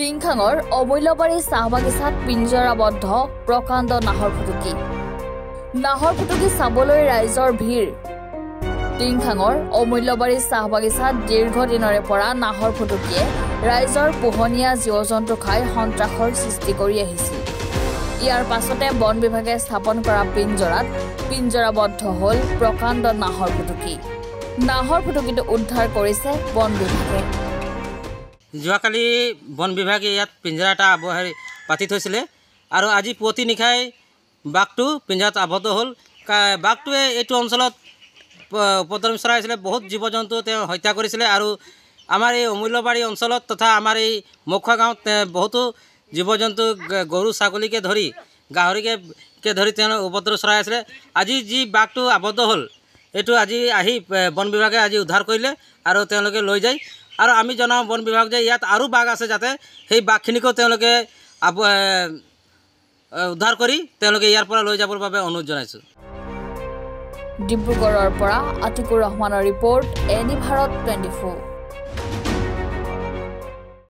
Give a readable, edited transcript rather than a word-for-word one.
টিংখাঙৰ অমূল্যবাৰী চাহ বাগিচাত পিঞ্জৰাবদ্ধ প্ৰকাণ্ড নাহৰ ফুটুকী। নাহৰ ফুটুকী চাবলৈ ৰাইজৰ ভিৰ। টিংখাঙৰ অমূল্যবাৰী চাহ বাগিচাত দীৰ্ঘদিনৰে পৰা নাহৰ ফুটুকীয়ে ৰাইজৰ পোহনীয়া জীৱ-জন্তু খাই সন্ত্ৰাসৰ সৃষ্টি কৰি আহিছিল। ইয়াৰ পাছতে বন বিভাগে স্থাপন কৰা পিঞ্জৰাবদ্ধ হ'ল প্ৰকাণ্ড নাহৰ ফুটুকী। নাহৰ ফুটুকীটো উদ্ধাৰ কৰিছে বন বিভাগে। যোৱাকালি বন বিভাগে ইয়াত পিঞ্জৰা এটা পাতি থৈছিলে আৰু আজি পুৱতি নিশাই বাঘটো পিঞ্জৰাত আবদ্ধ হ'ল। বাঘটোৱে এইটো অঞ্চলত উপদ্ৰৱ চলাইছিলে, বহুত জীৱ জন্তু তেওঁ হত্যা কৰিছিলে আৰু আমাৰ এই অমূল্যবাৰী অঞ্চলত তথা আমাৰ এই মখুৱা গাঁৱত বহুতো জীৱ জন্তু গৰু ছাগলীকে ধৰি গাহৰিকে ধৰি তেওঁ উপদ্ৰৱ চলাই আছিলে। আজি যি বাঘটো আবদ্ধ হ'ল এইটো আজি আহি বন বিভাগে আজি উদ্ধাৰ কৰিলে আৰু তেওঁলোকে লৈ যায়। আৰু আমি জনাওঁ বন বিভাগ যে ইয়াত আৰু বাঘ আছে, যাতে সেই বাঘখিনিকো তেওঁলোকে উদ্ধাৰ কৰি তেওঁলোকে ইয়াৰ পৰা লৈ যাবৰ বাবে অনুৰোধ জনাইছোঁ। ডিব্ৰুগড়ৰ পৰা আতিকুৰ ৰহমানৰ ৰিপৰ্ট, এনি ভাৰত 24।